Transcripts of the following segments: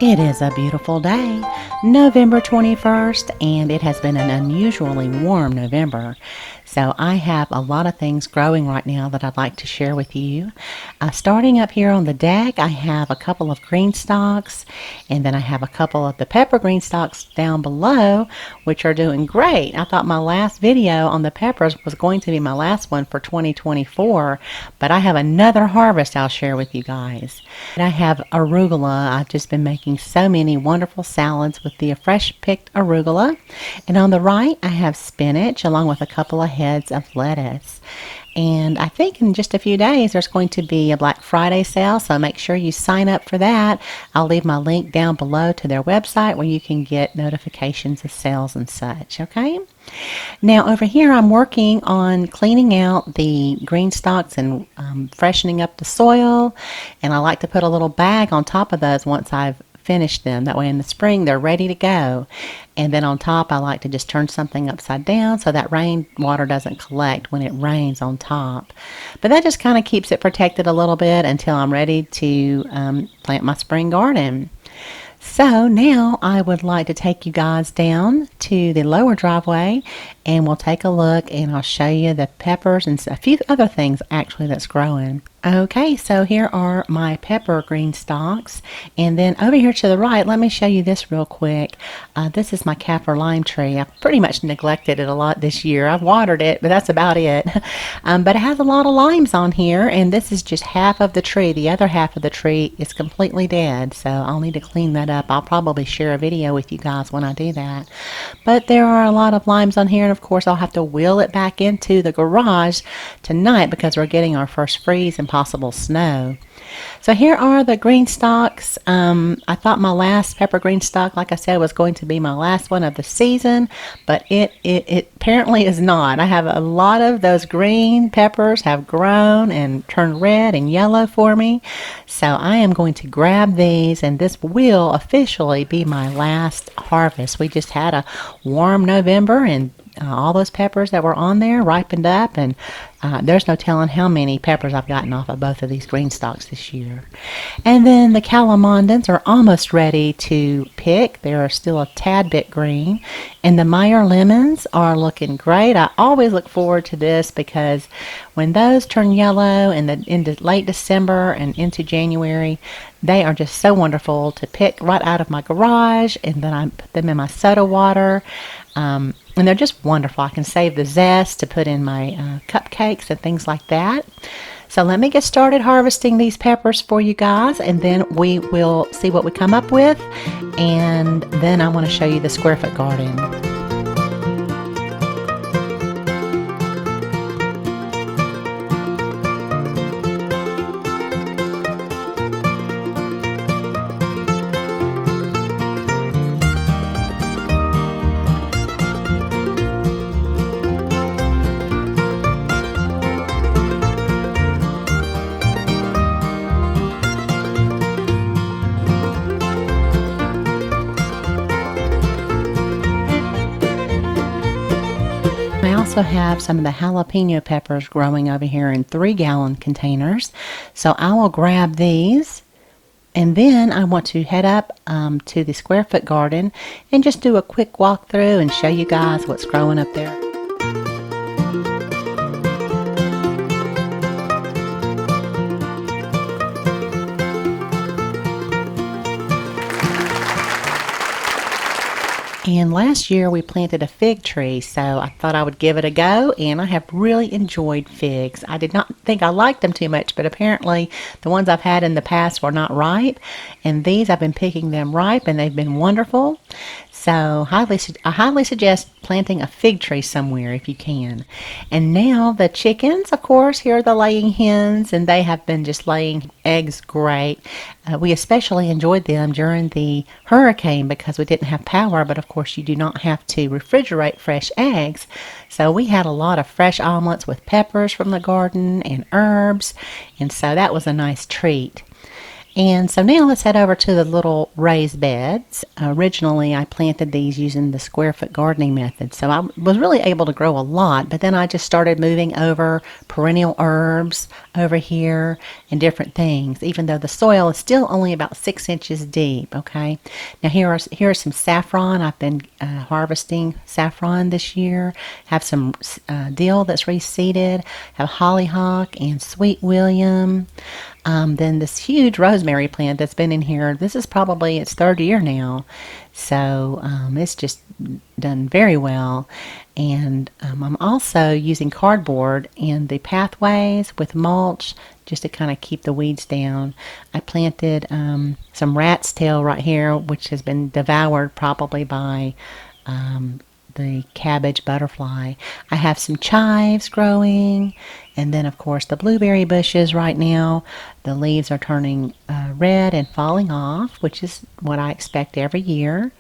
It is a beautiful day, November 21st, and it has been an unusually warm November. So I have a lot of things growing right now that I'd like to share with you. Starting up here on the deck, I have a couple of green stalks, and then I have a couple of the pepper green stalks down below, which are doing great. I thought my last video on the peppers was going to be my last one for 2024, but I have another harvest I'll share with you guys. And I have arugula. I've just been making so many wonderful salads with the fresh picked arugula. And on the right, I have spinach along with a couple of heads of lettuce. And I think in just a few days there's going to be a Black Friday sale, so make sure you sign up for that. I'll leave my link down below to their website where you can get notifications of sales and such, okay? Now over here I'm working on cleaning out the green stalks and freshening up the soil, and I like to put a little bag on top of those once I've finished them. That way in the spring they're ready to go. And then on top I like to just turn something upside down so that rainwater doesn't collect when it rains on top. But that just kind of keeps it protected a little bit until I'm ready to plant my spring garden. So now I would like to take you guys down to the lower driveway and we'll take a look and I'll show you the peppers and a few other things actually that's growing. Okay, so here are my pepper green stalks, and then over here to the right, let me show you this real quick. This is my kaffir lime tree. I've pretty much neglected it a lot this year. I've watered it, but that's about it. But it has a lot of limes on here, and this is just half of the tree. The other half of the tree is completely dead, so I'll need to clean that up. I'll probably share a video with you guys when I do that. But there are a lot of limes on here, and of course I'll have to wheel it back into the garage tonight because we're getting our first freeze and possible snow. So here are the green stalks. I thought my last pepper green stalk, like I said, was going to be my last one of the season, but it apparently is not. I have a lot of those green peppers have grown and turned red and yellow for me. So I am going to grab these, and this will officially be my last harvest. We just had a warm November, and all those peppers that were on there ripened up, and there's no telling how many peppers I've gotten off of both of these green stalks this year. And then the calamondins are almost ready to pick. They are still a tad bit green. And the Meyer lemons are looking great. I always look forward to this because when those turn yellow into late December and into January, they are just so wonderful to pick right out of my garage, and then I put them in my soda water. And they're just wonderful. I can save the zest to put in my cupcakes and things like that. So let me get started harvesting these peppers for you guys, and then we will see what we come up with, and then I want to show you the square foot garden. I also have some of the jalapeno peppers growing over here in 3-gallon containers. So I will grab these, and then I want to head up to the square foot garden and just do a quick walkthrough and show you guys what's growing up there. And last year we planted a fig tree, so I thought I would give it a go, and I have really enjoyed figs. I did not think I liked them too much, but apparently the ones I've had in the past were not ripe, and these I've been picking them ripe, and they've been wonderful. So I highly suggest planting a fig tree somewhere if you can. And now the chickens, of course, here are the laying hens, and they have been just laying eggs great. We especially enjoyed them during the hurricane because we didn't have power, but of course you do not have to refrigerate fresh eggs. So we had a lot of fresh omelets with peppers from the garden and herbs, and so that was a nice treat. And so now let's head over to the little raised beds. Originally, I planted these using the square foot gardening method. So I was really able to grow a lot, but then I just started moving over perennial herbs over here and different things, even though the soil is still only about 6 inches deep. Okay. Now here's some saffron. I've been harvesting saffron this year. Have some dill that's reseeded. Have hollyhock and sweet William. Then this huge rosemary plant that's been in here, this is probably its third year now. So it's just done very well. And I'm also using cardboard in the pathways with mulch just to kind of keep the weeds down. I planted some rat's tail right here, which has been devoured probably by the cabbage butterfly. I have some chives growing, and then of course the blueberry bushes right now. The leaves are turning red and falling off, which is what I expect every year.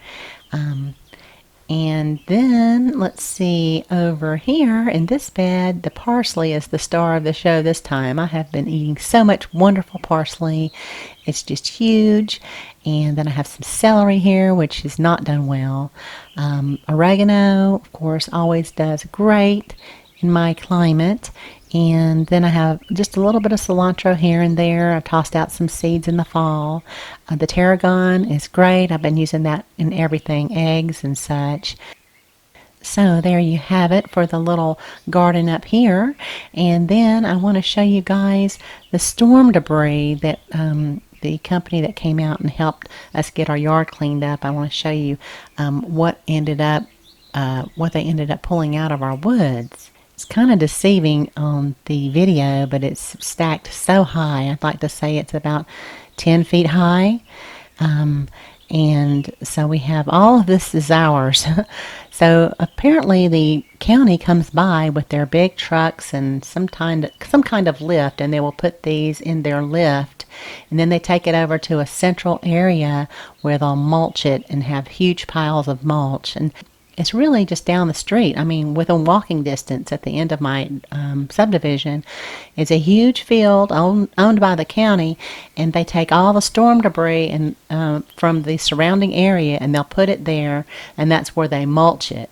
And then let's see, over here in this bed, the parsley is the star of the show this time. I have been eating so much wonderful parsley. It's just huge. And then I have some celery here, which has not done well. Oregano, of course, always does great in my climate. And then I have just a little bit of cilantro here and there. I've tossed out some seeds in the fall. The tarragon is great. I've been using that in everything, eggs and such. So there you have it for the little garden up here. And then I want to show you guys the storm debris that the company that came out and helped us get our yard cleaned up. I want to show you what they ended up pulling out of our woods. It's kind of deceiving on the video, but it's stacked so high. I'd like to say it's about 10 feet high. And so we have all of this is ours. So apparently the county comes by with their big trucks and some kind of lift, and they will put these in their lift, and then they take it over to a central area where they'll mulch it and have huge piles of mulch. And it's really just down the street. I mean, within walking distance at the end of my subdivision is a huge field owned by the county, and they take all the storm debris and from the surrounding area, and they'll put it there, and that's where they mulch it.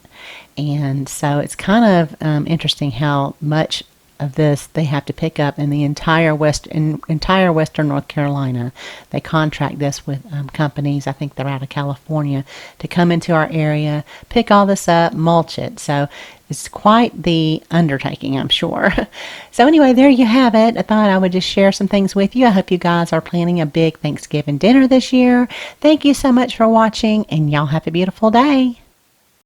And so it's kind of interesting how much of this they have to pick up in the entire western North Carolina. They contract this with companies, I think they're out of California, to come into our area, pick all this up, mulch it. So it's quite the undertaking, I'm sure. So anyway, there you have it. I thought I would just share some things with you. I hope you guys are planning a big Thanksgiving dinner this year. Thank you so much for watching, and y'all have a beautiful day.